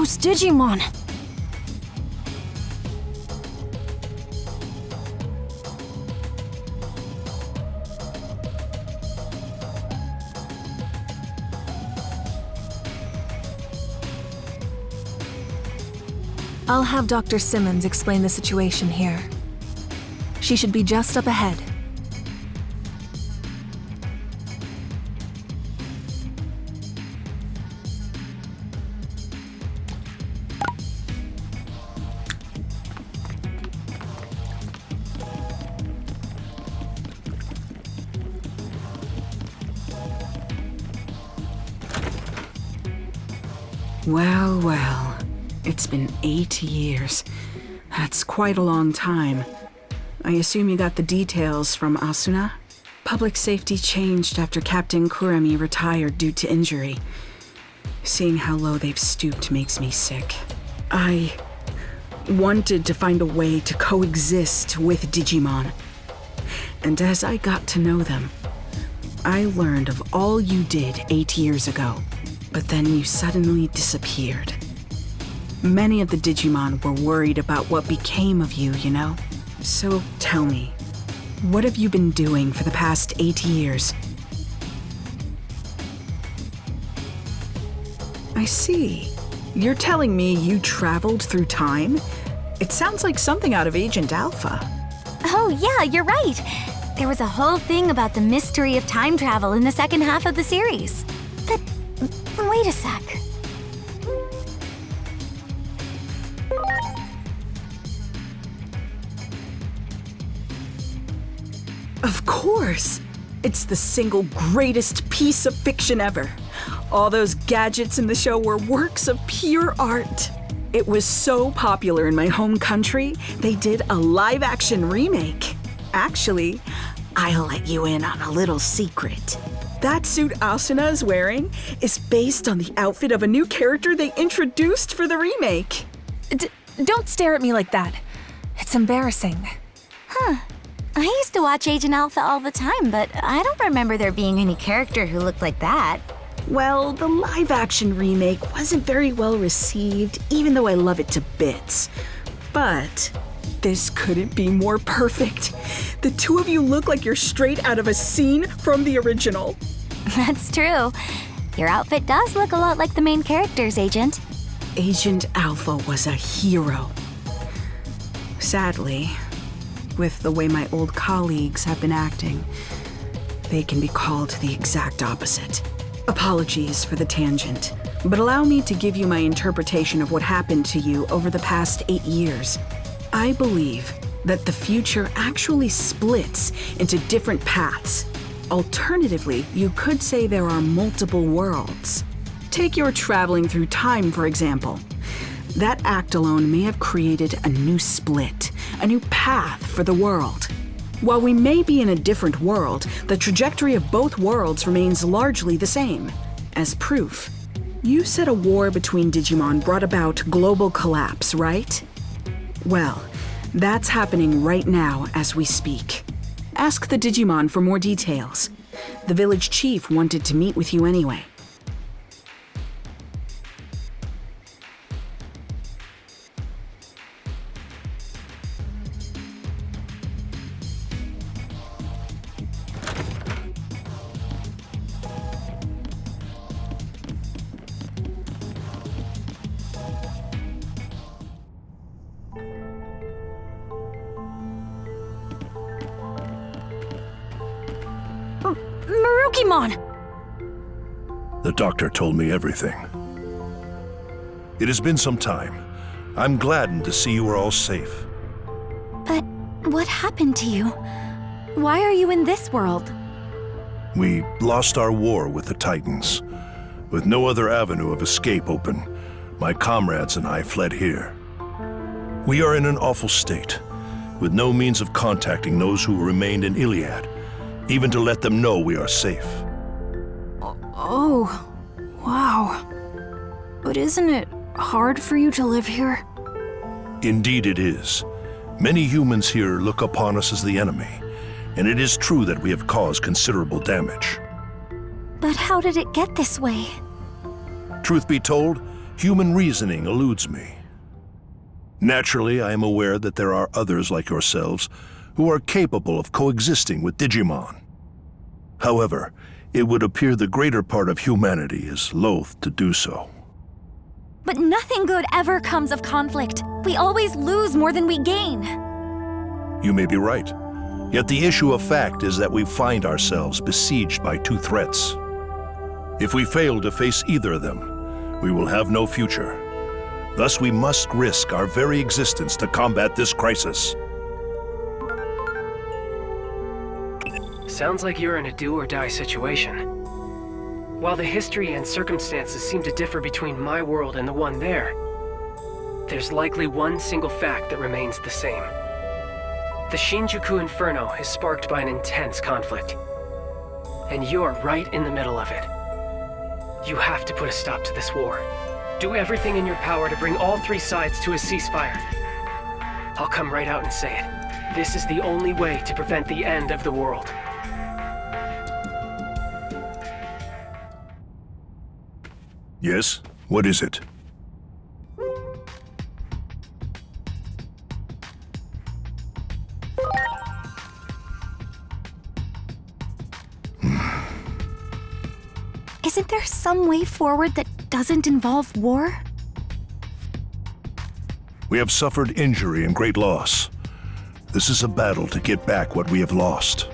Those Digimon! I'll have Dr. Simmons explain the situation here. She should be just up ahead. Well, well. It's been 8 years. That's quite a long time. I assume you got the details from Asuna? Public safety changed after Captain Kurami retired due to injury. Seeing how low they've stooped makes me sick. I wanted to find a way to coexist with Digimon. And as I got to know them, I learned of all you did 8 years ago. But then you suddenly disappeared. Many of the Digimon were worried about what became of you, you know? So tell me, what have you been doing for the past 8 years? I see. You're telling me you traveled through time? It sounds like something out of Agent Alpha. Oh yeah, you're right. There was a whole thing about the mystery of time travel in the second half of the series. But wait a sec. Of course! It's the single greatest piece of fiction ever. All those gadgets in the show were works of pure art. It was so popular in my home country, they did a live-action remake. Actually, I'll let you in on a little secret. That suit Asuna is wearing is based on the outfit of a new character they introduced for the remake. Don't stare at me like that. It's embarrassing. Huh. I used to watch Agent Alpha all the time, but I don't remember there being any character who looked like that. Well, the live-action remake wasn't very well received, even though I love it to bits. But this couldn't be more perfect. The two of you look like you're straight out of a scene from the original. That's true. Your outfit does look a lot like the main character's, Agent. Agent Alpha was a hero. Sadly, with the way my old colleagues have been acting, they can be called the exact opposite. Apologies for the tangent, but allow me to give you my interpretation of what happened to you over the past 8 years. I believe that the future actually splits into different paths. Alternatively, you could say there are multiple worlds. Take your traveling through time, for example. That act alone may have created a new split, a new path for the world. While we may be in a different world, the trajectory of both worlds remains largely the same. As proof, you said a war between Digimon brought about global collapse, right? Well, that's happening right now as we speak. Ask the Digimon for more details. The village chief wanted to meet with you anyway. Marukimon! The doctor told me everything. It has been some time. I'm gladdened to see you are all safe. But what happened to you? Why are you in this world? We lost our war with the Titans. With no other avenue of escape open, my comrades and I fled here. We are in an awful state, with no means of contacting those who remained in Iliad, even to let them know we are safe. Oh, wow. But isn't it hard for you to live here? Indeed it is. Many humans here look upon us as the enemy, and it is true that we have caused considerable damage. But how did it get this way? Truth be told, Human reasoning eludes me. Naturally, I am aware that there are others like yourselves who are capable of coexisting with Digimon. However, it would appear the greater part of humanity is loath to do so. But nothing good ever comes of conflict. We always lose more than we gain. You may be right. Yet the issue of fact is that we find ourselves besieged by two threats. If we fail to face either of them, we will have no future. Thus, we must risk our very existence to combat this crisis. Sounds like you're in a do-or-die situation. While the history and circumstances seem to differ between my world and the one there, there's likely one single fact that remains the same. The Shinjuku Inferno is sparked by an intense conflict, and you're right in the middle of it. You have to put a stop to this war. Do everything in your power to bring all three sides to a ceasefire. I'll come right out and say it. This is the only way to prevent the end of the world. Yes? What is it? Isn't there some way forward that doesn't involve war? We have suffered injury and great loss. This is a battle to get back what we have lost.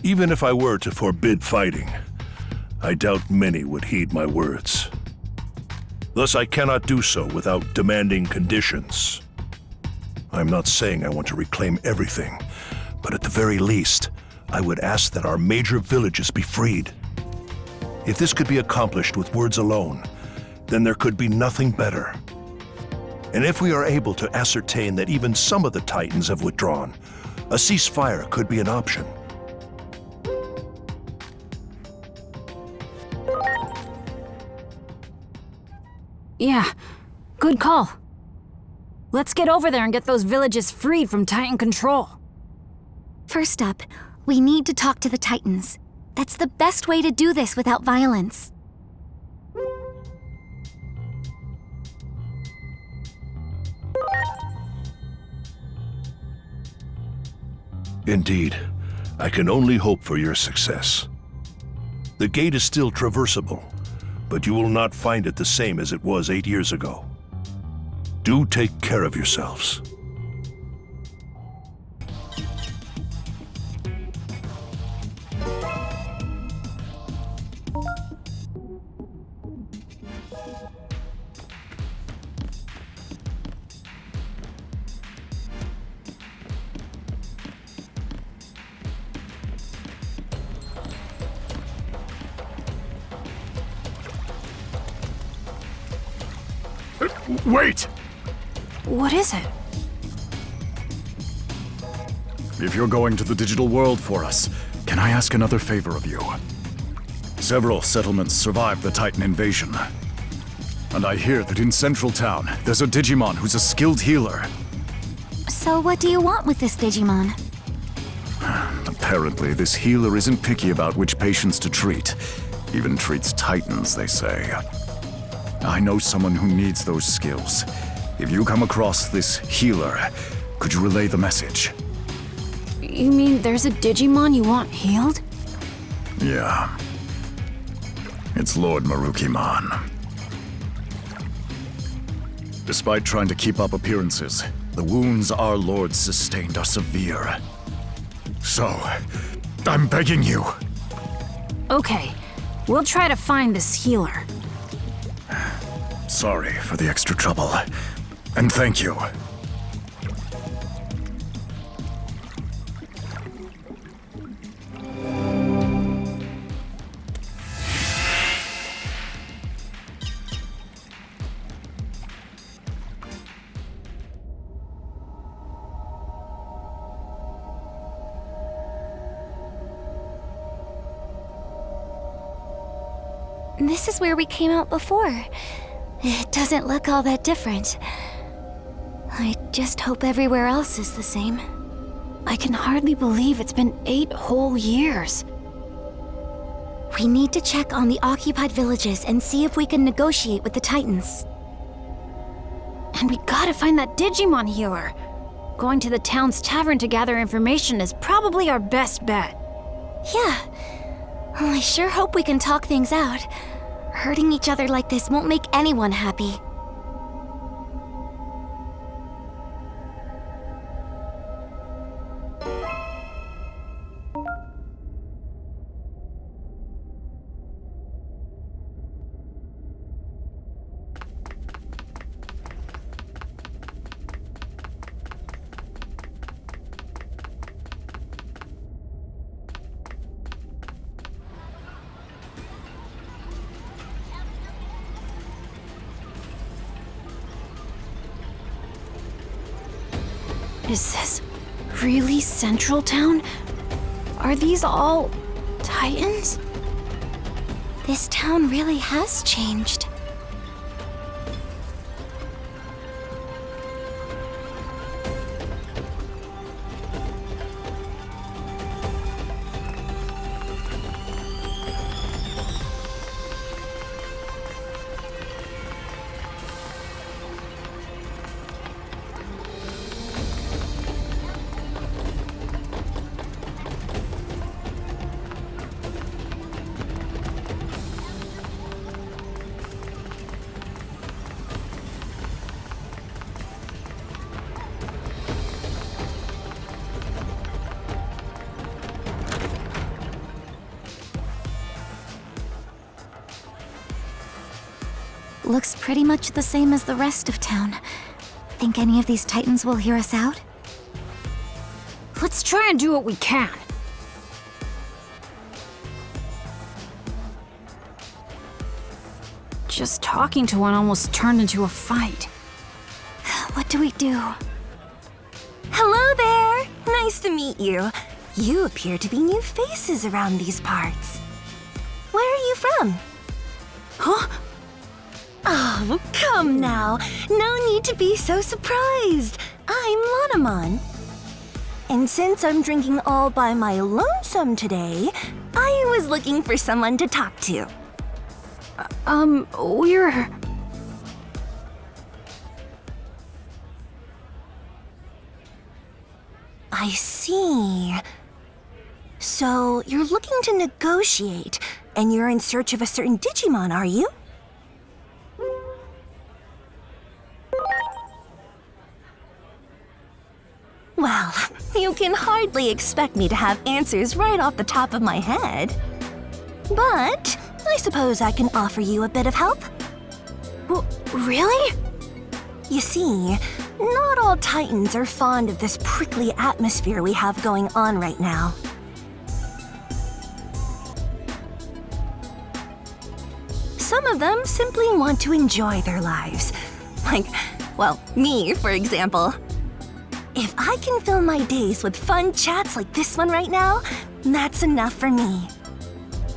Even if I were to forbid fighting, I doubt many would heed my words. Thus, I cannot do so without demanding conditions. I'm not saying I want to reclaim everything, but at the very least, I would ask that our major villages be freed. If this could be accomplished with words alone, then there could be nothing better. And if we are able to ascertain that even some of the Titans have withdrawn, a ceasefire could be an option. Yeah, good call. Let's get over there and get those villages freed from Titan control. First up, we need to talk to the Titans. That's the best way to do this without violence. Indeed, I can only hope for your success. The gate is still traversable, but you will not find it the same as it was 8 years ago. Do take care of yourselves. Wait! What is it? If you're going to the digital world for us, can I ask another favor of you? Several settlements survived the Titan invasion. And I hear that in Central Town, there's a Digimon who's a skilled healer. So what do you want with this Digimon? Apparently, this healer isn't picky about which patients to treat. Even treats Titans, they say. I know someone who needs those skills. If you come across this healer, could you relay the message? You mean there's a Digimon you want healed? Yeah. It's Lord Marukimon. Despite trying to keep up appearances, the wounds our lord sustained are severe. So, I'm begging you. Okay, we'll try to find this healer. Sorry for the extra trouble. And thank you. This is where we came out before. It doesn't look all that different. I just hope everywhere else is the same. I can hardly believe it's been 8 whole years. We need to check on the occupied villages and see if we can negotiate with the Titans. And we gotta find that Digimon healer. Going to the town's tavern to gather information is probably our best bet. Yeah. Well, I sure hope we can talk things out. Hurting each other like this won't make anyone happy. Is this really Central Town? Are these all Titans? This town really has changed. Looks pretty much the same as the rest of town. Think any of these Titans will hear us out? Let's try and do what we can. Just talking to one almost turned into a fight. What do we do? Hello there! Nice to meet you. You appear to be new faces around these parts. Where are you from? Huh? Oh, come now. No need to be so surprised. I'm Monomon. And since I'm drinking all by my lonesome today, I was looking for someone to talk to. We're... I see. So, you're looking to negotiate, and you're in search of a certain Digimon, are you? Well, you can hardly expect me to have answers right off the top of my head. But I suppose I can offer you a bit of help. Really? You see, not all Titans are fond of this prickly atmosphere we have going on right now. Some of them simply want to enjoy their lives. Like, well, me, for example. If I can fill my days with fun chats like this one right now, that's enough for me.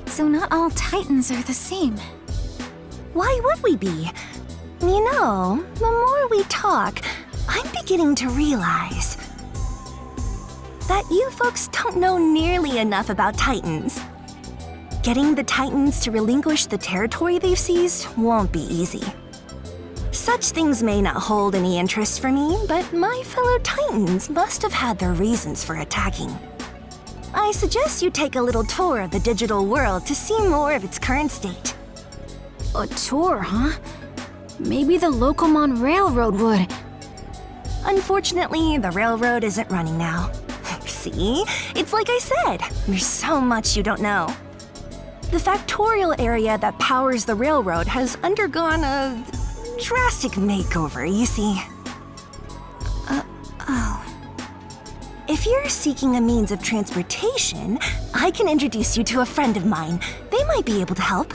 So not all Titans are the same. Why would we be? You know, the more we talk, I'm beginning to realize that you folks don't know nearly enough about Titans. Getting the Titans to relinquish the territory they've seized won't be easy. Such things may not hold any interest for me, but my fellow Titans must have had their reasons for attacking. I suggest you take a little tour of the digital world to see more of its current state. A tour, huh? Maybe the Locomon Railroad would. Unfortunately, the railroad isn't running now. See? It's like I said, there's so much you don't know. The factorial area that powers the railroad has undergone a drastic makeover, you see. If you're seeking a means of transportation, I can introduce you to a friend of mine. They might be able to help.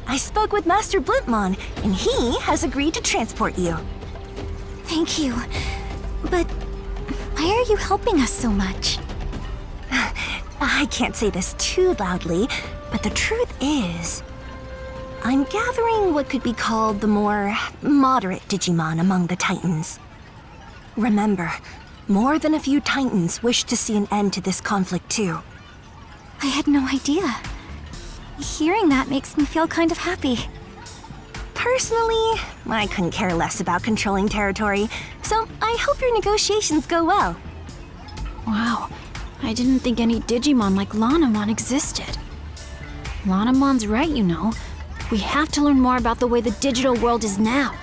I spoke with Master Blintmon, and he has agreed to transport you. Thank you. But why are you helping us so much? I can't say this too loudly, but the truth is, I'm gathering what could be called the more moderate Digimon among the Titans. Remember, more than a few Titans wish to see an end to this conflict too. I had no idea. Hearing that makes me feel kind of happy. Personally, I couldn't care less about controlling territory, so I hope your negotiations go well. Wow, I didn't think any Digimon like Lanamon existed. Lanamon's right, you know. We have to learn more about the way the digital world is now.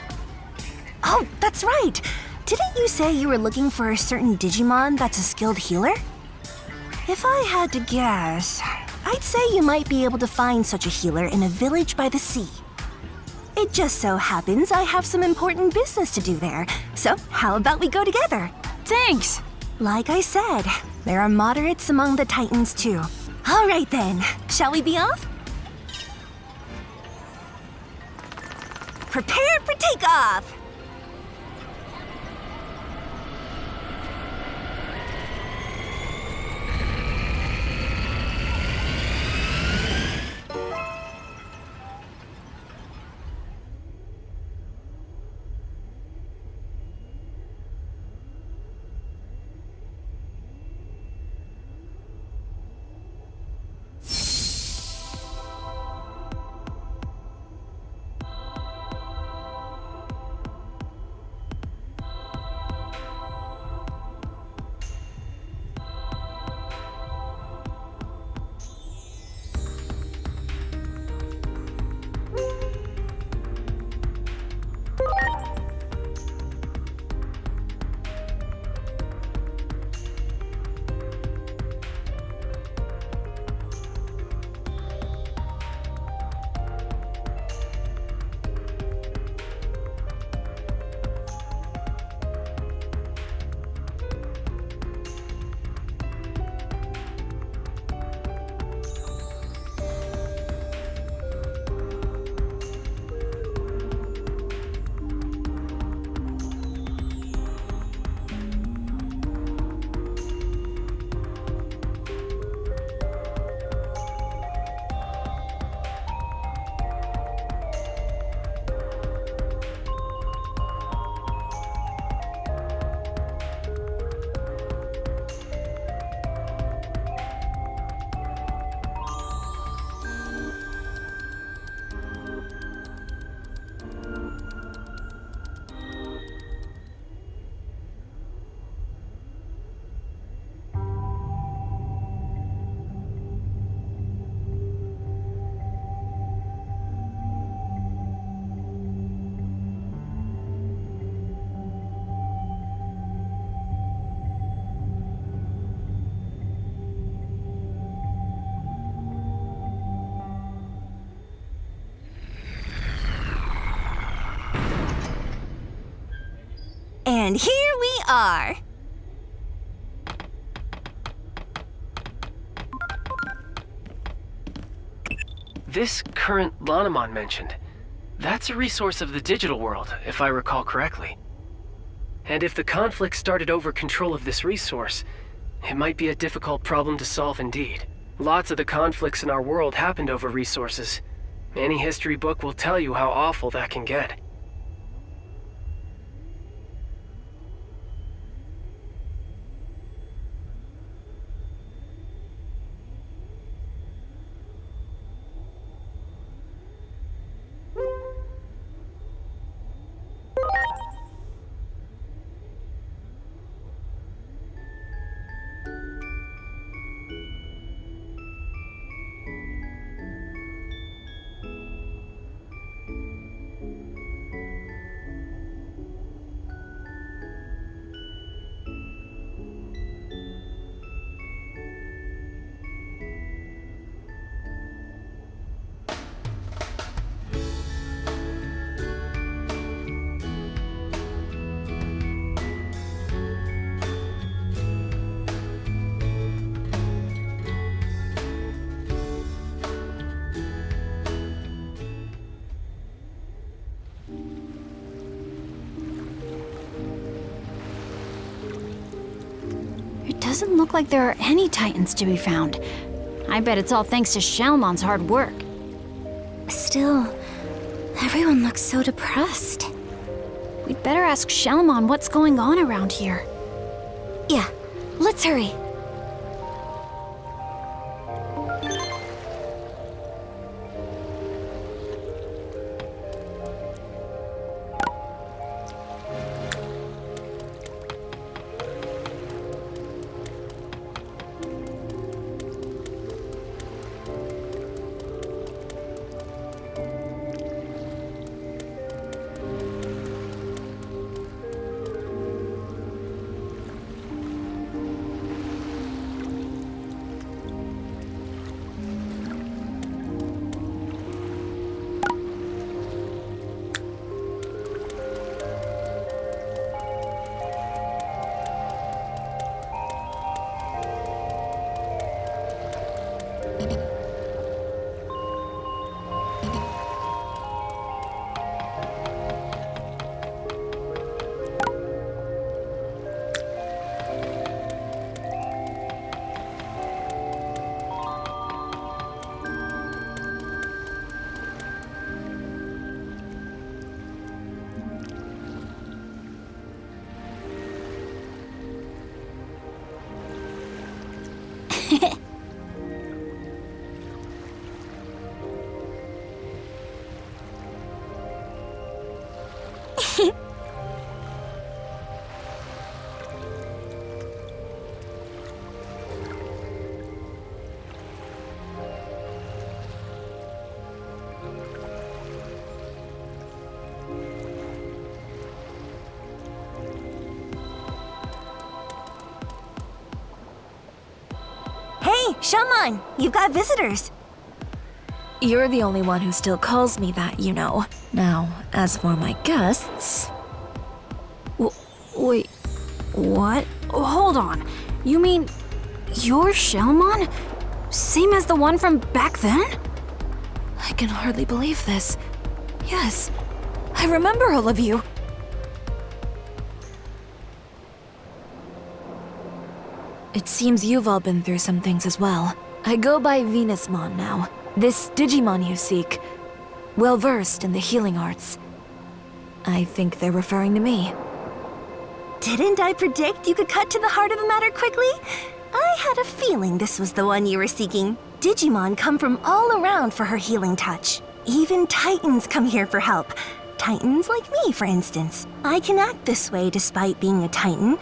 Oh, that's right! Didn't you say you were looking for a certain Digimon that's a skilled healer? If I had to guess, I'd say you might be able to find such a healer in a village by the sea. It just so happens I have some important business to do there, so how about we go together? Thanks! Like I said, there are moderates among the Titans too. All right then, shall we be off? Prepare for takeoff! And here we are! This current Lanamon mentioned, that's a resource of the digital world, if I recall correctly. And if the conflict started over control of this resource, it might be a difficult problem to solve indeed. Lots of the conflicts in our world happened over resources. Any history book will tell you how awful that can get. Doesn't look like there are any Titans to be found. I bet it's all thanks to Shalmon's hard work. Still, Everyone looks so depressed. We'd better ask Shelmon what's going on around here. Yeah, let's hurry. Hey, Shelmon, you've got visitors. You're the only one who still calls me that, you know. Now, as for my guests... Wait, what? Hold on. You mean you're Shelmon? Same as the one from back then? I can hardly believe this. Yes, I remember all of you. It seems you've all been through some things as well. I go by Venusmon now. This Digimon you seek, well-versed in the healing arts. I think they're referring to me. Didn't I predict you could cut to the heart of the matter quickly? I had a feeling this was the one you were seeking. Digimon come from all around for her healing touch. Even Titans come here for help. Titans like me, for instance. I can act this way despite being a Titan,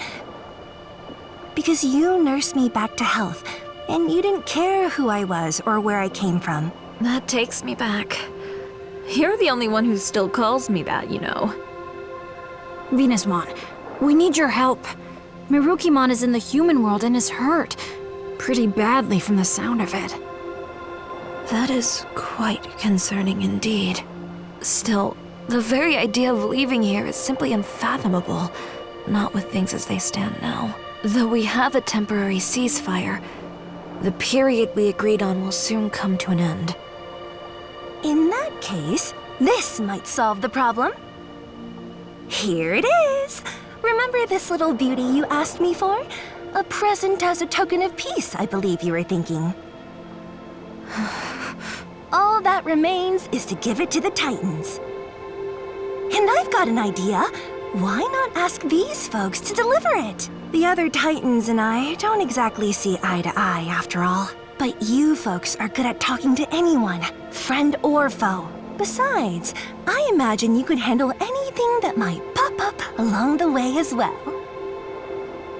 because you nursed me back to health, and you didn't care who I was or where I came from. That takes me back. You're the only one who still calls me that, you know. Venusmon, we need your help. Mirukimon is in the human world and is hurt. Pretty badly from the sound of it. That is quite concerning indeed. Still, the very idea of leaving here is simply unfathomable, not with things as they stand now. Though we have a temporary ceasefire, the period we agreed on will soon come to an end. In that case, this might solve the problem. Here it is! Remember this little beauty you asked me for? A present as a token of peace, I believe you were thinking. All that remains is to give it to the Titans. And I've got an idea. Why not ask these folks to deliver it? The other Titans and I don't exactly see eye to eye, after all. But you folks are good at talking to anyone, friend or foe. Besides, I imagine you could handle anything that might pop up along the way as well.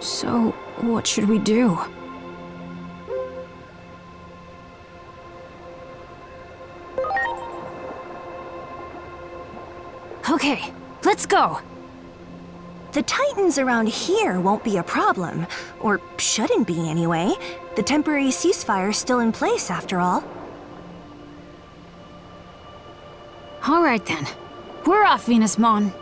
So, what should we do? Okay, let's go! The Titans around here won't be a problem, or shouldn't be anyway. The temporary ceasefire's still in place, after all. All right then. We're off, Venusmon.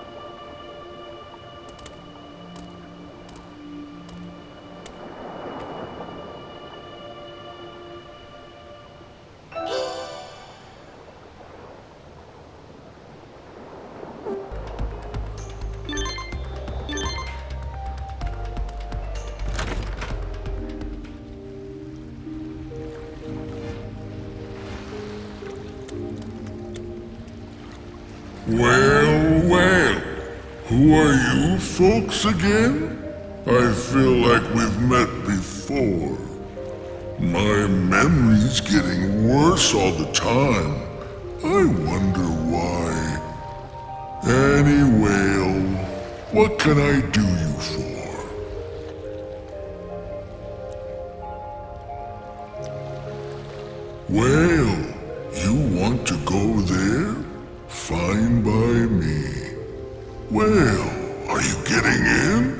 Well, well. Who are you folks again? I feel like we've met before. My memory's getting worse all the time. I wonder why. Anyway, what can I do you for? Well, you want to go there? Fine by me. Well, are you getting in?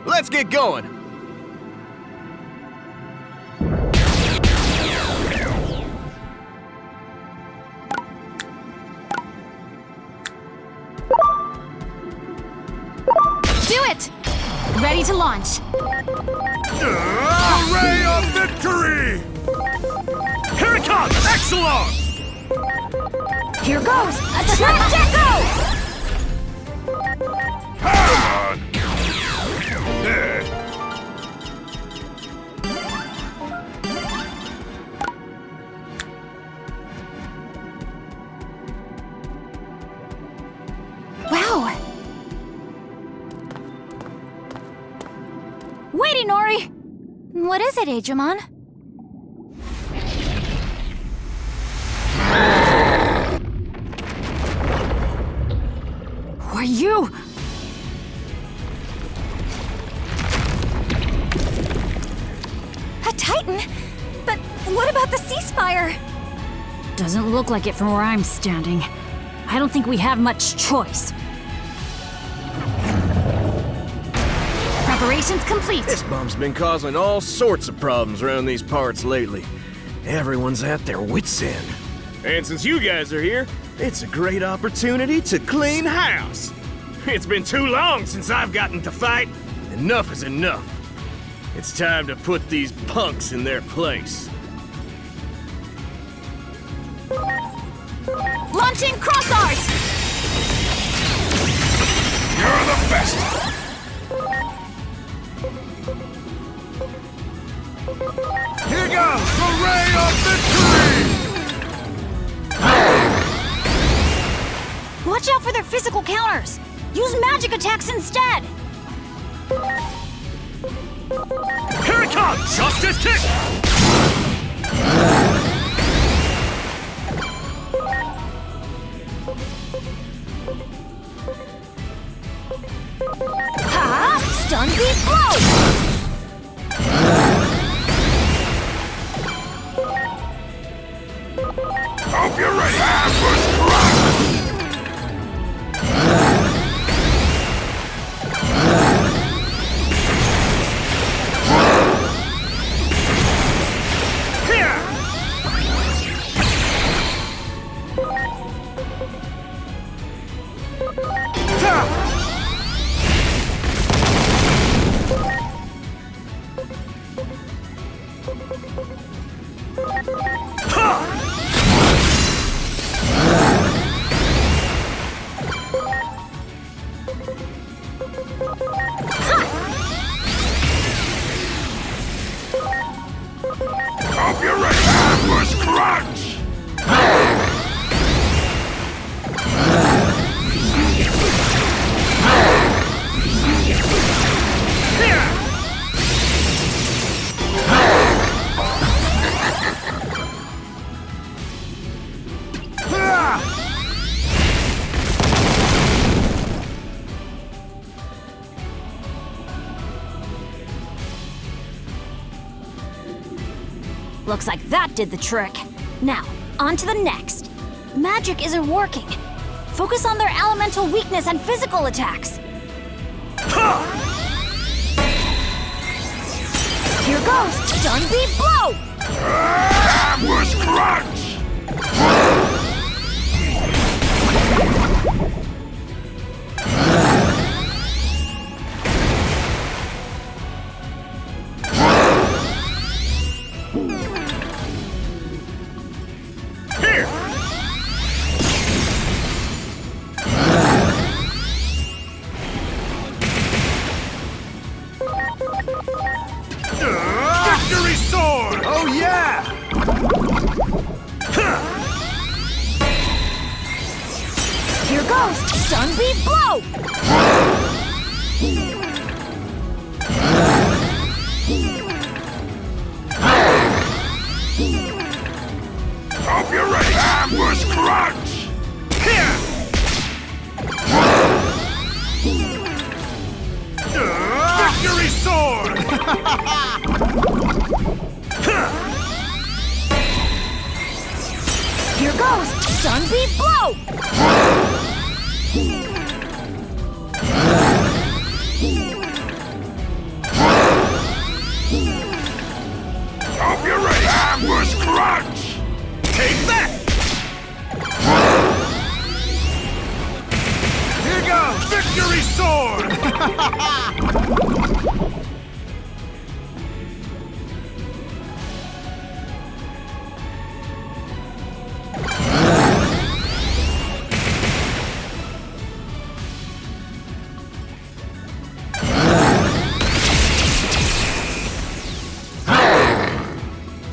Let's get going! Do it! Ready to launch. Ray of victory! Here it comes! Excellent! Here goes! Attract Echo! Wow! Wait, Inori! What is it, Digimon? Who are you? A Titan? But what about the ceasefire? Doesn't look like it from where I'm standing. I don't think we have much choice. Preparations complete. This bomb's been causing all sorts of problems around these parts lately. Everyone's at their wits' end. And since you guys are here, it's a great opportunity to clean house. It's been too long since I've gotten to fight. Enough is enough. It's time to put these punks in their place. Launching cross art! You're the best! Here goes the ray of victory! Watch out for their physical counters! Use magic attacks instead! Here it comes! Justice kick! Ha! Stun beat blow! Hope you're ready! Ambush drop! Looks like that did the trick. Now, on to the next. Magic isn't working. Focus on their elemental weakness and physical attacks. Here goes! Stun Beat Blow! Ambush Crunch! Here! Victory Sword! Oh yeah! Here goes! Stun Beat Blow! Hope you're ready! Ambush Crunch! Here! Victory Sword! Here goes! Stun Beat Blow! Hope you're ready! Ambush Crunch! Take that! Here goes! Victory Sword!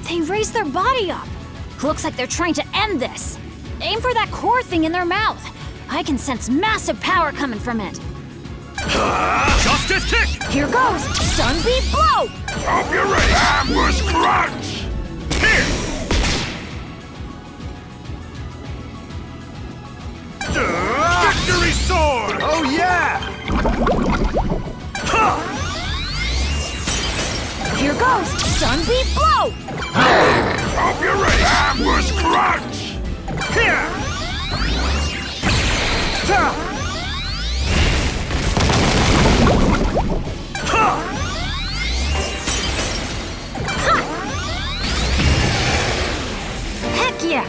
They raised their body up. Looks like they're trying to end this. Aim for that core thing in their mouth. I can sense massive power coming from it. Justice Kick! Here goes! Stun Beat Blow! Hope you're ready! Ambush Crunch! Here! Victory Sword! Oh yeah! Here goes! Stun Beat Blow! Hope you're ready! Ambush Crunch! Here! Heck yeah!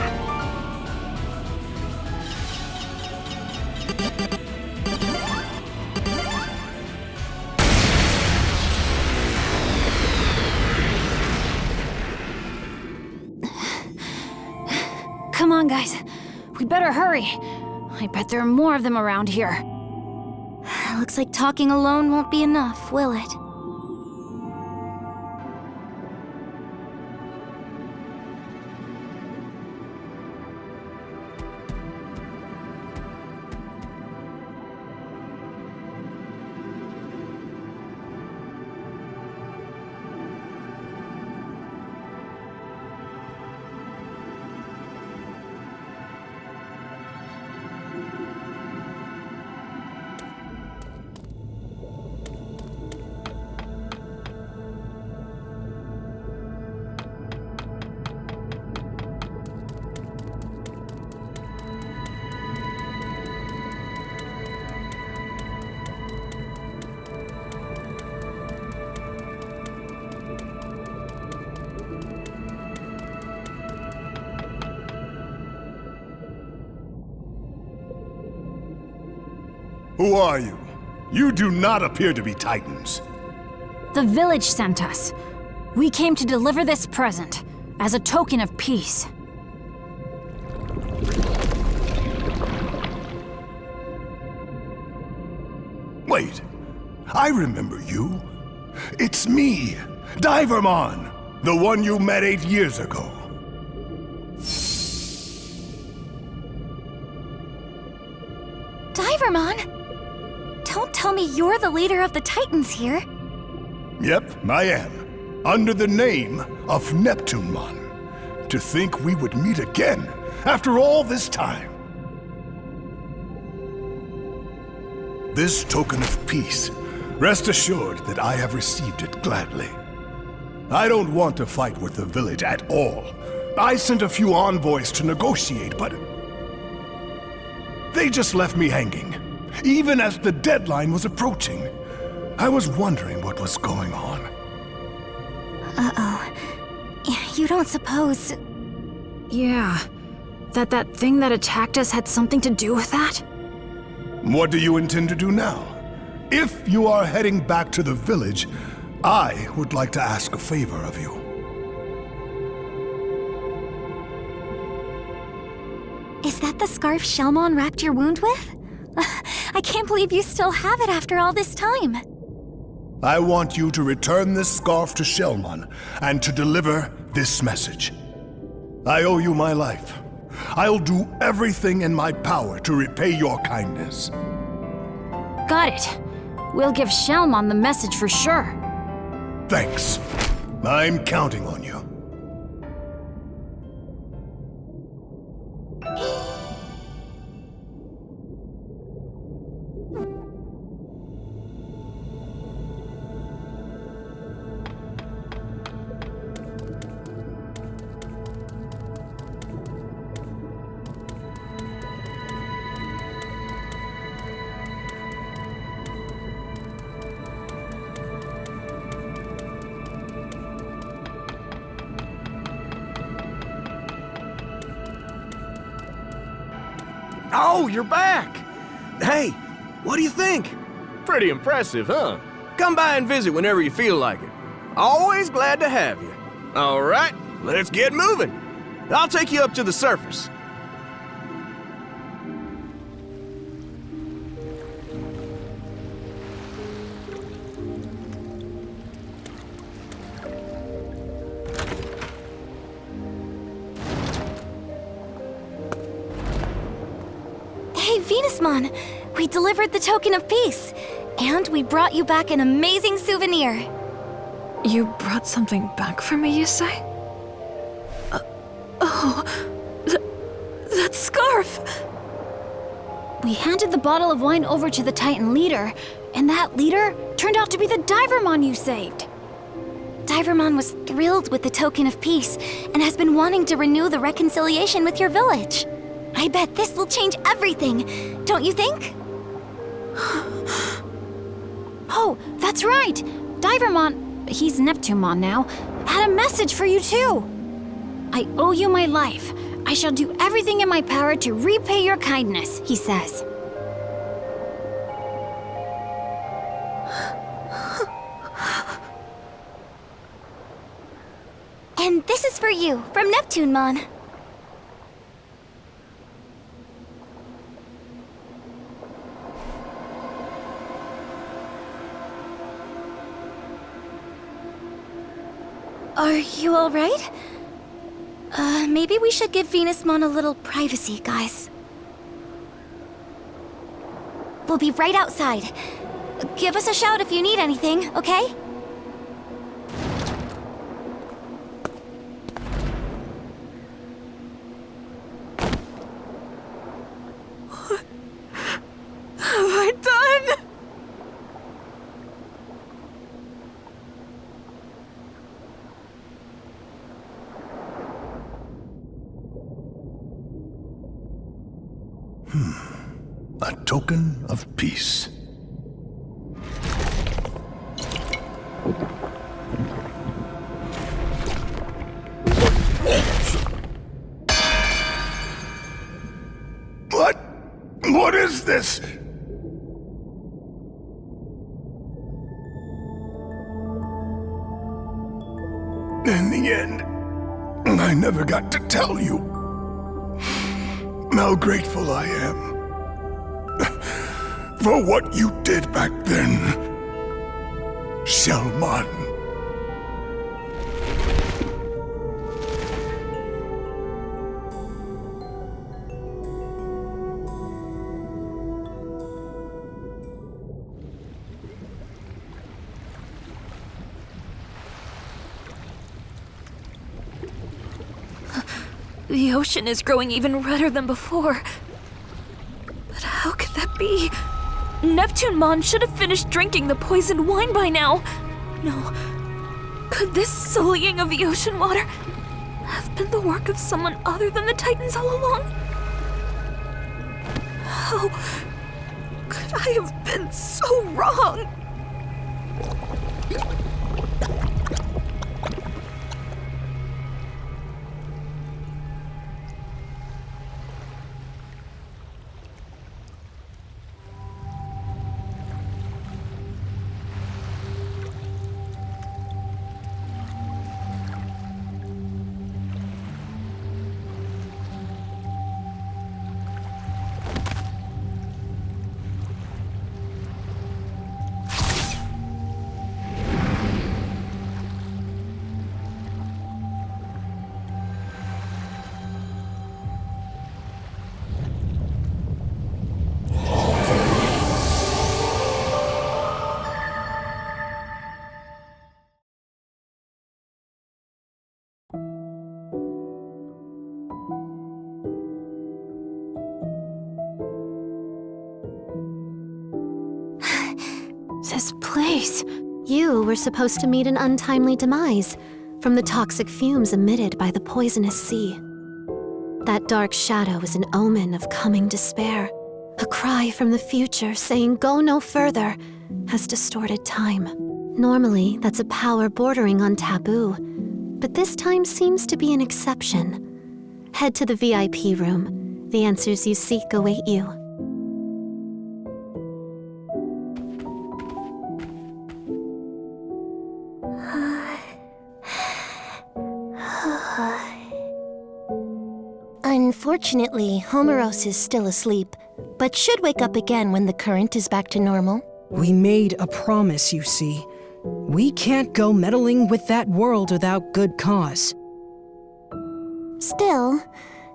Come on, guys. We better hurry. I bet there are more of them around here. Looks like talking alone won't be enough, will it? Who are you? You do not appear to be Titans. The village sent us. We came to deliver this present as a token of peace. Wait, I remember you. It's me, Divermon, the one you met 8 years ago. Divermon? Don't tell me you're the leader of the Titans here. Yep, I am. Under the name of Neptunemon. To think we would meet again after all this time. This token of peace, rest assured that I have received it gladly. I don't want to fight with the village at all. I sent a few envoys to negotiate, but they just left me hanging, even as the deadline was approaching. I was wondering what was going on. Uh-oh. You don't suppose... Yeah. That thing that attacked us had something to do with that? What do you intend to do now? If you are heading back to the village, I would like to ask a favor of you. Is that the scarf Shelmon wrapped your wound with? I can't believe you still have it after all this time. I want you to return this scarf to Shelmon and to deliver this message. I owe you my life. I'll do everything in my power to repay your kindness. Got it. We'll give Shelmon the message for sure. Thanks. I'm counting on you. Oh, you're back! Hey, what do you think? Pretty impressive, huh? Come by and visit whenever you feel like it. Always glad to have you. All right, let's get moving. I'll take you up to the surface. Hey, Venusmon! We delivered the token of peace, and we brought you back an amazing souvenir. You brought something back for me, you say? That scarf! We handed the bottle of wine over to the Titan leader, and that leader turned out to be the Divermon you saved. Divermon was thrilled with the token of peace and has been wanting to renew the reconciliation with your village. I bet this will change everything, don't you think? Oh, that's right! Divermon, he's Neptunemon now, had a message for you too. I owe you my life. I shall do everything in my power to repay your kindness, he says. And this is for you, from Neptunemon. Are you all right? Maybe we should give Venusmon a little privacy, guys. We'll be right outside. Give us a shout if you need anything, okay? What have I done? A token of peace. What is this? In the end, I never got to tell you how grateful I am for what you did back then, Shelmon. The ocean is growing even redder than before. But how could that be? Neptunemon should have finished drinking the poisoned wine by now. No, Could this sullying of the ocean water have been the work of someone other than the Titans all along? How could I have been so wrong? This place. You were supposed to meet an untimely demise from the toxic fumes emitted by the poisonous sea. That dark shadow is an omen of coming despair. A cry from the future saying go no further has distorted time. Normally, that's a power bordering on taboo, but this time seems to be an exception. Head to the VIP room. The answers you seek await you. Unfortunately, Homeros is still asleep, but should wake up again when the current is back to normal. We made a promise, you see. We can't go meddling with that world without good cause. Still,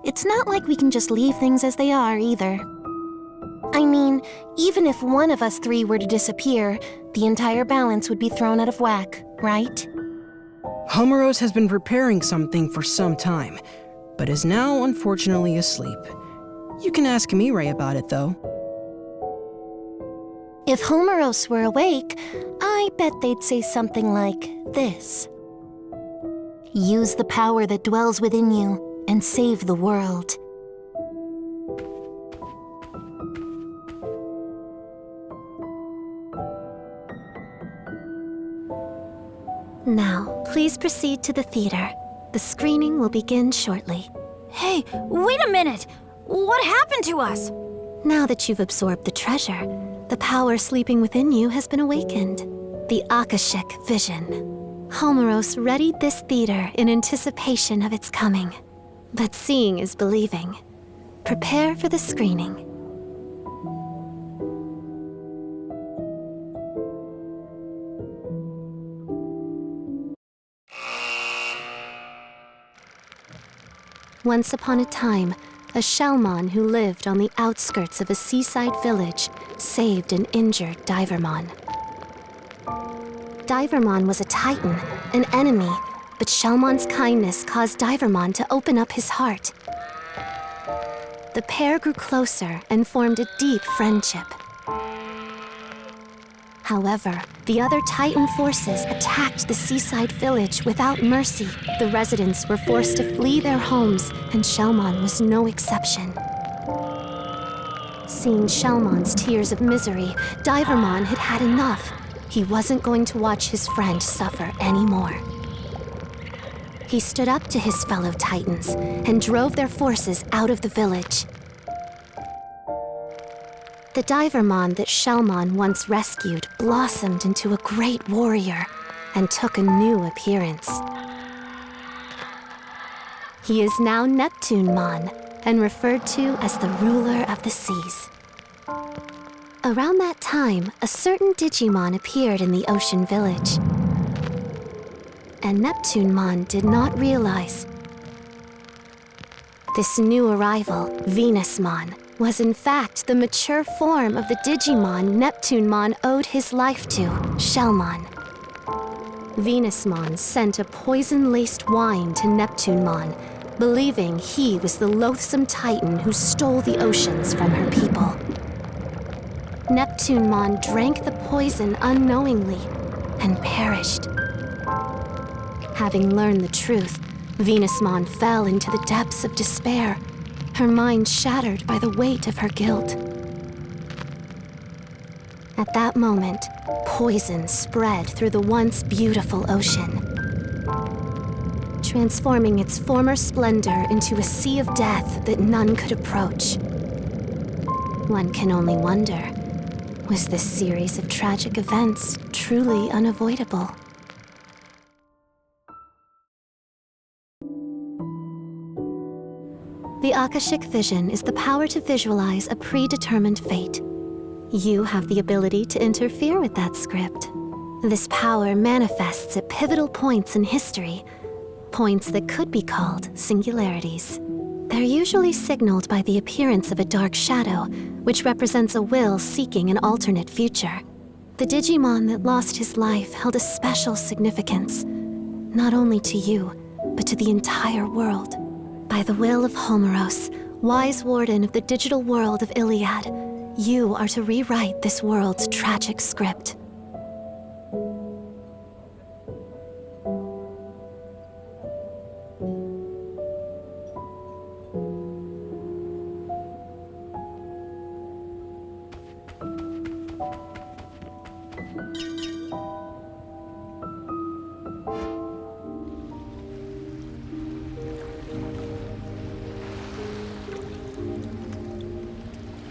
it's not like we can just leave things as they are, either. I mean, even if one of us three were to disappear, the entire balance would be thrown out of whack, right? Homeros has been preparing something for some time, but is now unfortunately asleep. You can ask Mirai about it, though. If Homeros were awake, I bet they'd say something like this. Use the power that dwells within you and save the world. Now, please proceed to the theater. The screening will begin shortly. Hey, wait a minute! What happened to us? Now that you've absorbed the treasure, the power sleeping within you has been awakened. The Akashic Vision. Homeros readied this theater in anticipation of its coming. But seeing is believing. Prepare for the screening. Once upon a time, a Shellmon who lived on the outskirts of a seaside village saved an injured Divermon. Divermon was a Titan, an enemy, but Shellmon's kindness caused Divermon to open up his heart. The pair grew closer and formed a deep friendship. However, the other Titan forces attacked the seaside village without mercy. The residents were forced to flee their homes, and Shellmon was no exception. Seeing Shellmon's tears of misery, Divermon had had enough. He wasn't going to watch his friend suffer anymore. He stood up to his fellow Titans and drove their forces out of the village. The Divermon that Shellmon once rescued blossomed into a great warrior and took a new appearance. He is now Neptunemon and referred to as the ruler of the seas. Around that time, a certain Digimon appeared in the ocean village. And Neptunemon did not realize this new arrival, Venusmon, was in fact the mature form of the Digimon Neptunemon owed his life to, Shellmon. Venusmon sent a poison-laced wine to Neptunemon, believing he was the loathsome Titan who stole the oceans from her people. Neptunemon drank the poison unknowingly and perished. Having learned the truth, Venusmon fell into the depths of despair, her mind shattered by the weight of her guilt. At that moment, poison spread through the once beautiful ocean, transforming its former splendor into a sea of death that none could approach. One can only wonder, was this series of tragic events truly unavoidable? The Akashic Vision is the power to visualize a predetermined fate. You have the ability to interfere with that script. This power manifests at pivotal points in history, points that could be called singularities. They're usually signaled by the appearance of a dark shadow, which represents a will seeking an alternate future. The Digimon that lost his life held a special significance, not only to you, but to the entire world. By the will of Homeros, wise warden of the digital world of Iliad, you are to rewrite this world's tragic script.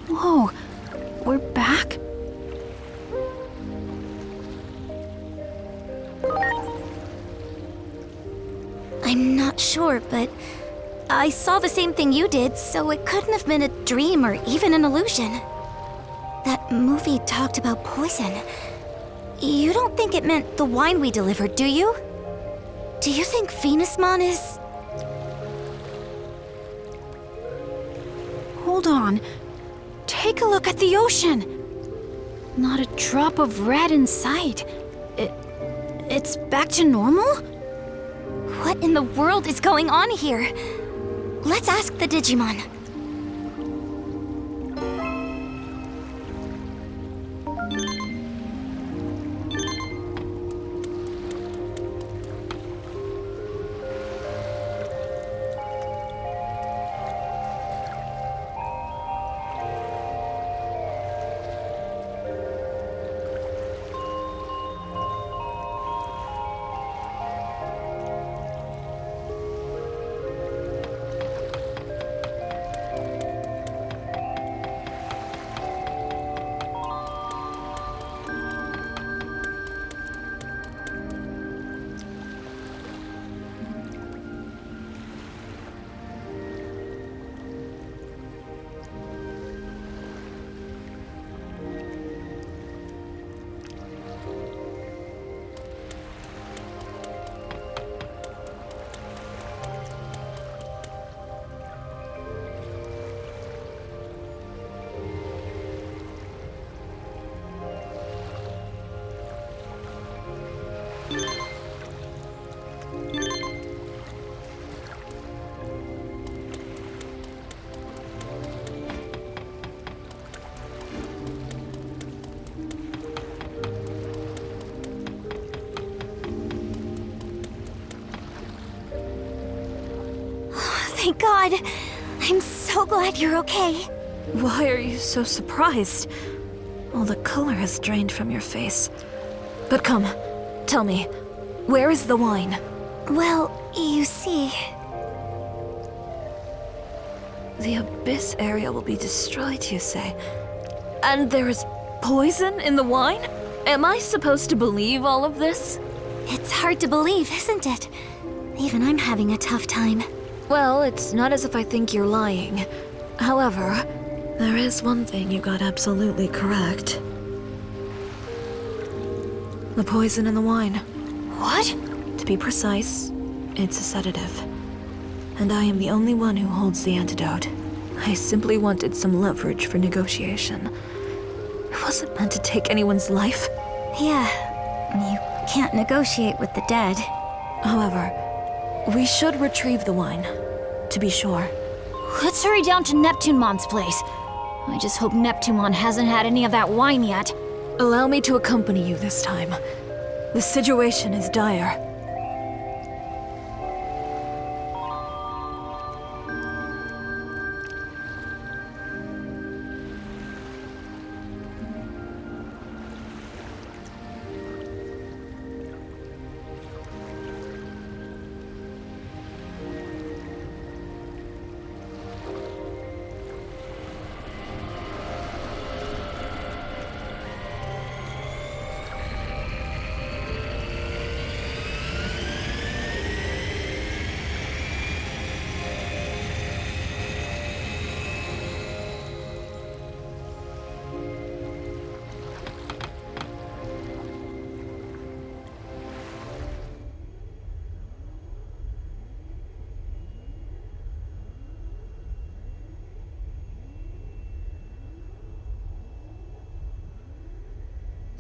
Whoa, we're back? I'm not sure, but I saw the same thing you did, so it couldn't have been a dream or even an illusion. That movie talked about poison. You don't think it meant the wine we delivered, do you? Do you think Venusmon is... Hold on. Take a look at the ocean. Not a drop of red in sight. It's back to normal? What in the world is going on here? Let's ask the Digimon. Thank God. I'm so glad you're okay. Why are you so surprised? All the color has drained from your face. But come, tell me, where is the wine? Well, you see... The Abyss area will be destroyed, you say? And there is poison in the wine? Am I supposed to believe all of this? It's hard to believe, isn't it? Even I'm having a tough time. Well, it's not as if I think you're lying. However, there is one thing you got absolutely correct. The poison in the wine. What? To be precise, it's a sedative. And I am the only one who holds the antidote. I simply wanted some leverage for negotiation. It wasn't meant to take anyone's life. Yeah, you can't negotiate with the dead. However, we should retrieve the wine, to be sure. Let's hurry down to Neptunemon's place. I just hope Neptunemon hasn't had any of that wine yet. Allow me to accompany you this time. The situation is dire.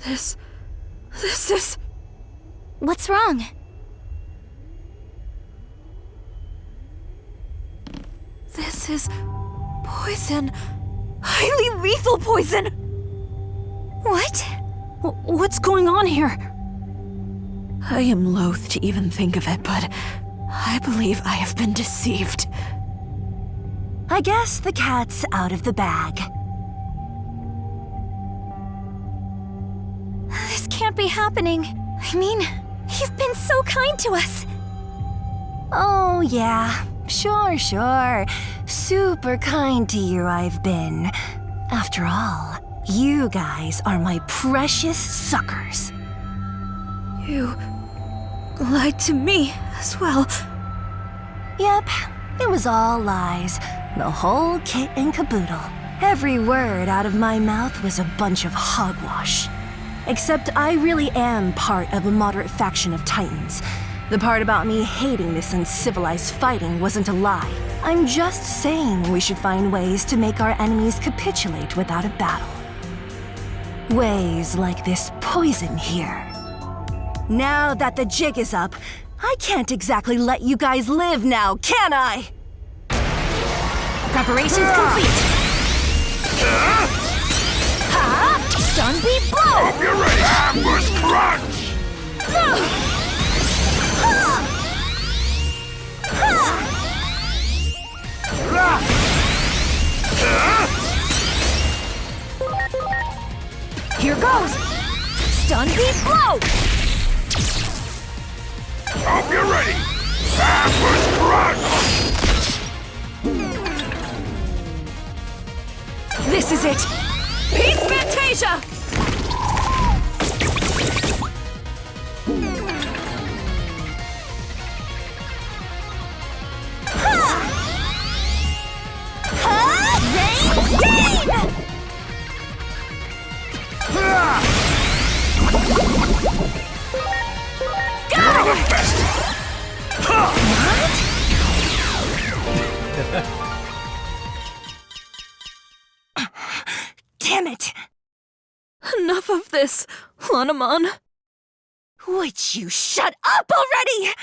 This is... What's wrong? This is poison. Highly lethal poison! What? What's going on here? I am loath to even think of it, but I believe I have been deceived. I guess the cat's out of the bag. This can't be happening. I mean, you've been so kind to us. Oh, yeah. Sure. Super kind to you I've been. After all, you guys are my precious suckers. You lied to me as well. Yep, it was all lies. The whole kit and caboodle. Every word out of my mouth was a bunch of hogwash. Except I really am part of a moderate faction of Titans. The part about me hating this uncivilized fighting wasn't a lie. I'm just saying we should find ways to make our enemies capitulate without a battle. Ways like this poison here. Now that the jig is up, I can't exactly let you guys live now, can I? Preparations complete. Ha! Stun beat blow! Hope you're ready! Ambush crunch! Here goes! Stun beat blow! Hope you're ready! Ambush crunch! This is it! Peace Fantasia! Damn it! Enough of this, Lanamon. Would you shut up already?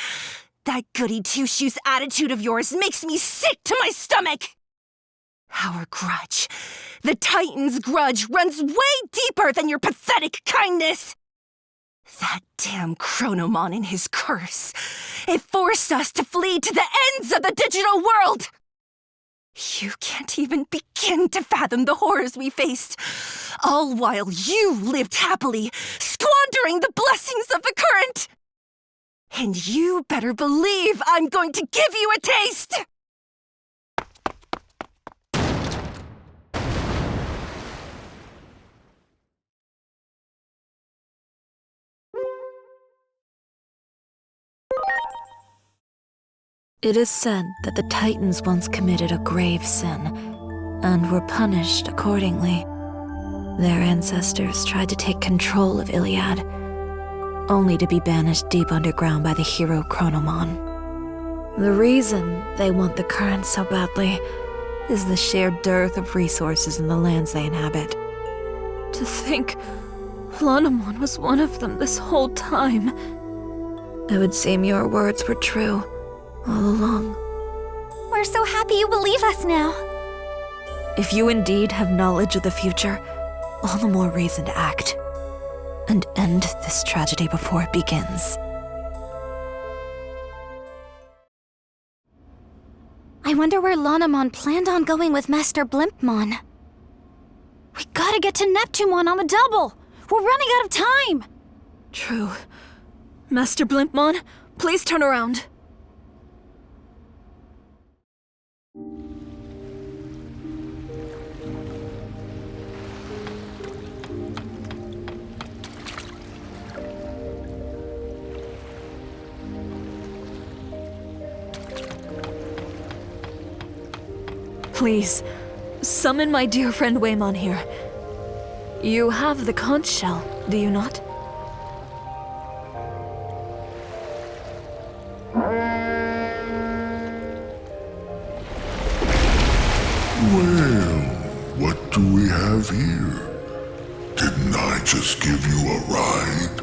That goody two-shoes attitude of yours makes me sick to my stomach! Our grudge, the Titan's grudge, runs way deeper than your pathetic kindness! That damn Chronomon and his curse. It forced us to flee to the ends of the digital world! You can't even begin to fathom the horrors we faced, all while you lived happily, squandering the blessings of the current! And you better believe I'm going to give you a taste! It is said that the Titans once committed a grave sin, and were punished accordingly. Their ancestors tried to take control of Iliad, only to be banished deep underground by the hero Chronomon. The reason they want the current so badly is the sheer dearth of resources in the lands they inhabit. To think Lanamon was one of them this whole time. It would seem your words were true all along. We're so happy you believe us now. If you indeed have knowledge of the future, all the more reason to act and end this tragedy before it begins. I wonder where Lanamon planned on going with Master Blimpmon. We gotta get to Neptunemon on the double! We're running out of time! True. Master Blimpmon, please turn around. Please, summon my dear friend Waymon here. You have the conch shell, do you not? Well, what do we have here? Didn't I just give you a ride?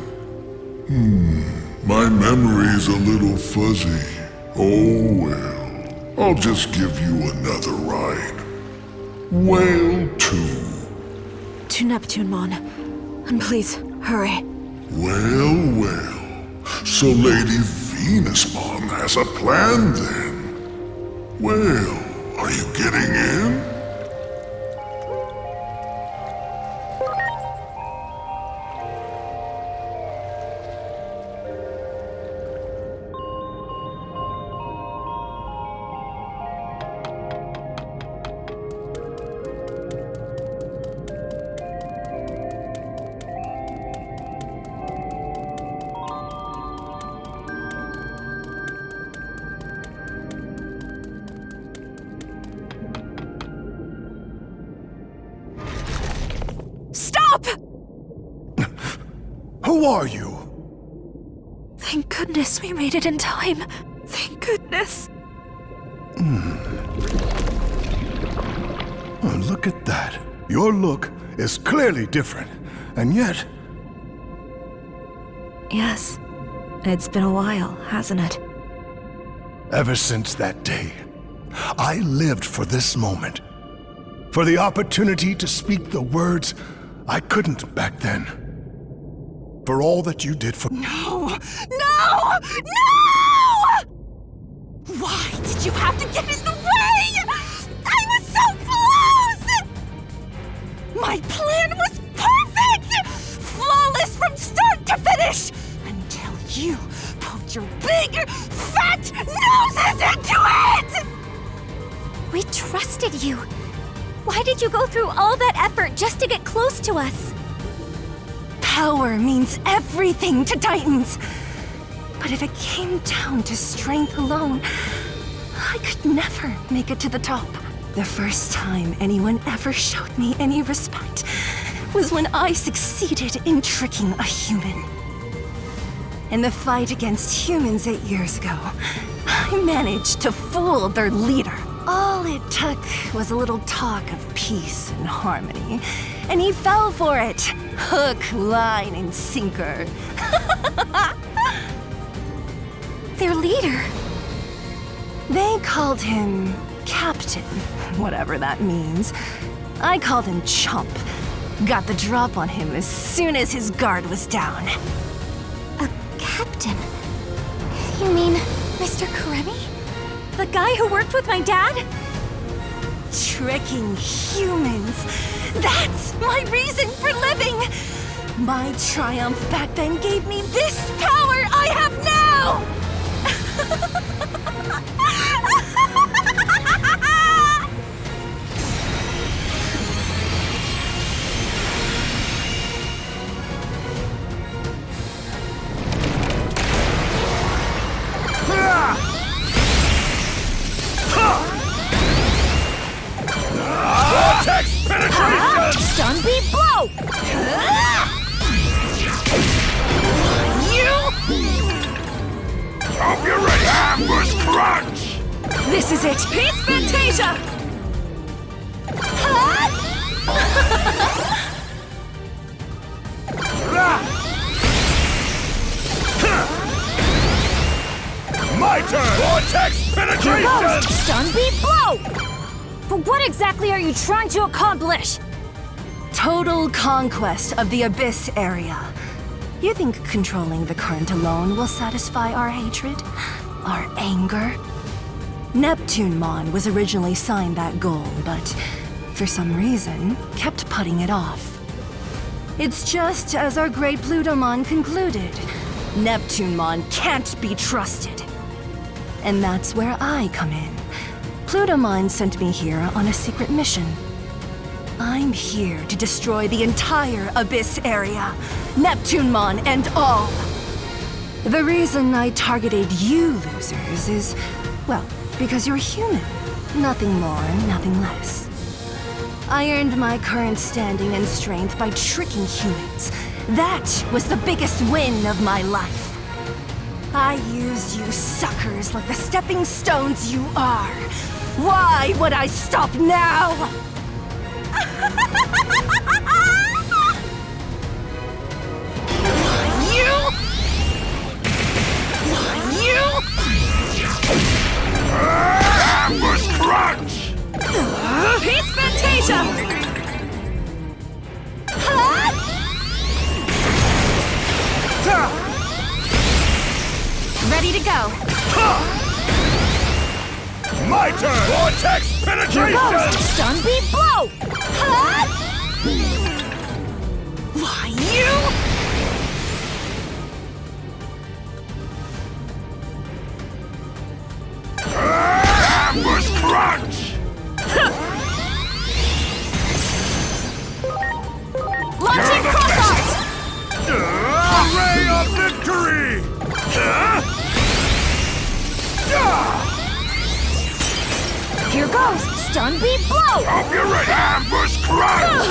My memory's a little fuzzy. Oh well, I'll just give you another ride. Whale 2. To Neptune-mon. And please, hurry. Well. So Lady Venusmon has a plan then. Well, are you getting in? Stop! Who are you? Thank goodness we made it in time. Thank goodness. Oh, look at that. Your look is clearly different, and yet... Yes. It's been a while, hasn't it? Ever since that day, I lived for this moment. For the opportunity to speak the words I couldn't back then. For all that you did for— No! No! No! Why did you have to get in the way? I was so close! My plan was perfect! Flawless from start to finish! Until you poked your big, fat noses into it! We trusted you. Why did you go through all that effort just to get close to us? Power means everything to Titans. But if it came down to strength alone, I could never make it to the top. The first time anyone ever showed me any respect was when I succeeded in tricking a human. In the fight against humans 8 years ago, I managed to fool their leader. All it took was a little talk of peace and harmony, and he fell for it. Hook, line, and sinker. Their leader. They called him Captain, whatever that means. I called him Chump. Got the drop on him as soon as his guard was down. A captain? You mean Mr. Karemi? The guy who worked with my dad? Tricking humans. That's my reason for living! My triumph back then gave me this power I have now! Vortex penetration! Stun beat blow! Hope you're ready! Ambush crunch! This is it! Pete's Fantasia! My turn! Vortex penetration! Stun beat blow! But what exactly are you trying to accomplish? Total conquest of the Abyss area. You think controlling the current alone will satisfy our hatred? Our anger? Neptune-mon was originally signed that goal, but for some reason, kept putting it off. It's just as our great Plutomon concluded. Neptune-mon can't be trusted. And that's where I come in. Plutomon sent me here on a secret mission. I'm here to destroy the entire Abyss area, Neptune-mon and all. The reason I targeted you losers is, well, because you're human. Nothing more, nothing less. I earned my current standing and strength by tricking humans. That was the biggest win of my life. I used you suckers like the stepping stones you are. Why would I stop now? Gotcha! Ready to go. My turn! Vortex penetration! Stun beat blow! Why, you? Ambush crunch! Launching cross art! Ray of victory! Here goes! Stun beat blow! Hope you're ready! Ambush crunch!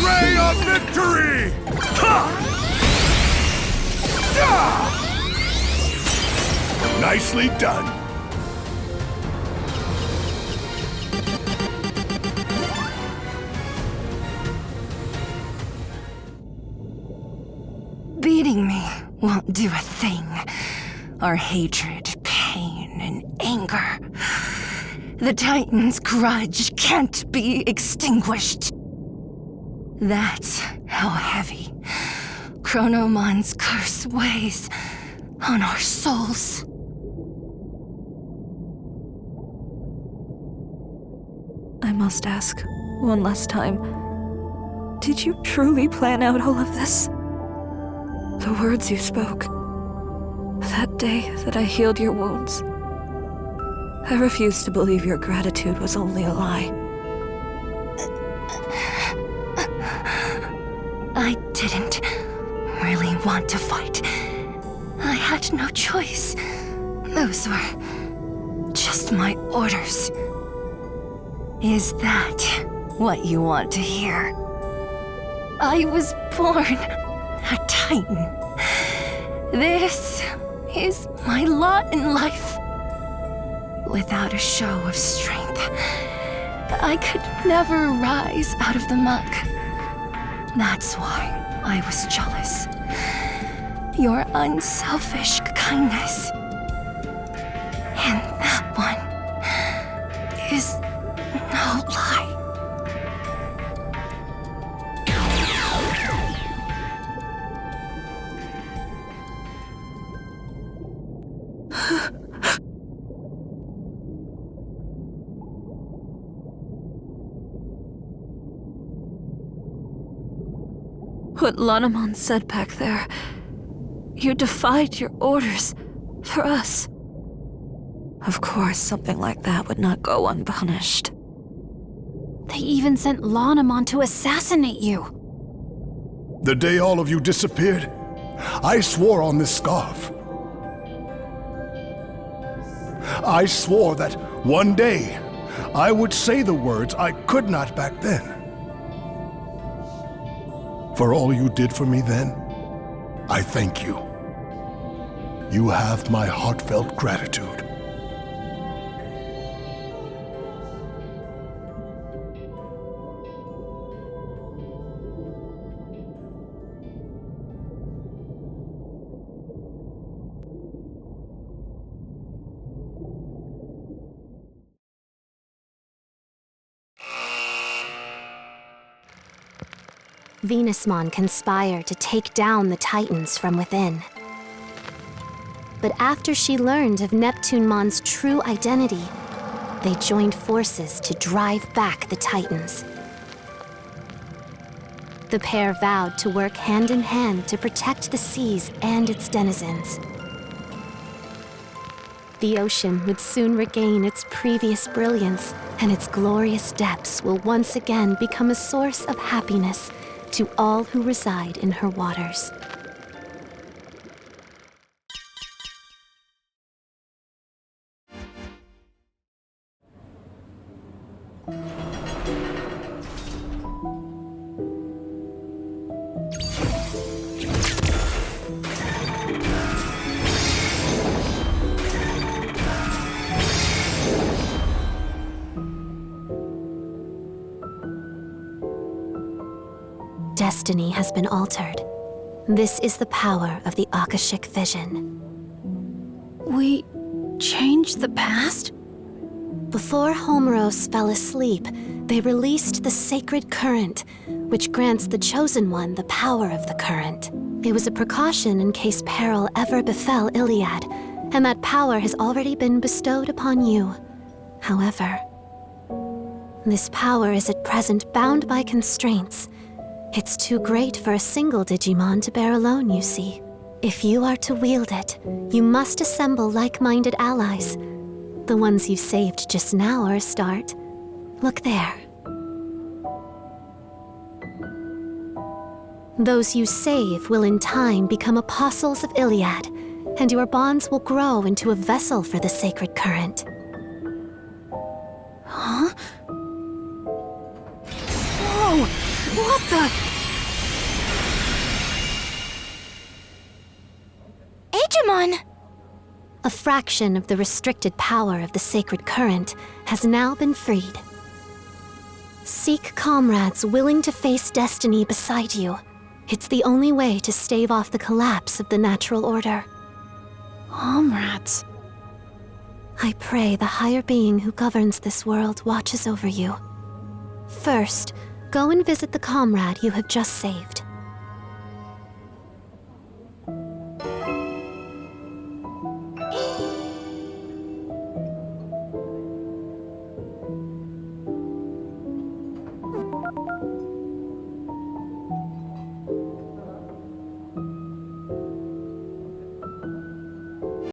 Ray of victory! Nicely done. Beating me won't do a thing. Our hatred, pain, and anger. The Titan's grudge can't be extinguished. That's how heavy Chronomon's curse weighs on our souls. I must ask, one last time, did you truly plan out all of this? The words you spoke, that day that I healed your wounds. I refuse to believe your gratitude was only a lie. I didn't really want to fight. I had no choice. Those were just my orders. Is that what you want to hear? I was born a Titan. This is my lot in life. Without a show of strength, I could never rise out of the muck. That's why I was jealous. Your unselfish kindness. And that one is no lie. What Lanamon said back there, you defied your orders for us. Of course, something like that would not go unpunished. They even sent Lanamon to assassinate you. The day all of you disappeared, I swore on this scarf. I swore that one day I would say the words I could not back then. For all you did for me then, I thank you. You have my heartfelt gratitude. Venusmon conspire to take down the Titans from within. But after she learned of Neptunemon's true identity, they joined forces to drive back the Titans. The pair vowed to work hand in hand to protect the seas and its denizens. The ocean would soon regain its previous brilliance, and its glorious depths will once again become a source of happiness to all who reside in her waters. Destiny has been altered. This is the power of the Akashic Vision. We change the past? Before Homeros fell asleep, they released the sacred current, which grants the Chosen One the power of the current. It was a precaution in case peril ever befell Iliad, and that power has already been bestowed upon you. However, this power is at present bound by constraints. It's too great for a single Digimon to bear alone, you see. If you are to wield it, you must assemble like-minded allies. The ones you saved just now are a start. Look there. Those you save will in time become apostles of Iliad, and your bonds will grow into a vessel for the sacred current. Huh? Whoa! What the? Digimon! A fraction of the restricted power of the sacred current has now been freed. Seek comrades willing to face destiny beside you. It's the only way to stave off the collapse of the natural order. Comrades. I pray the higher being who governs this world watches over you. First, go and visit the comrade you have just saved.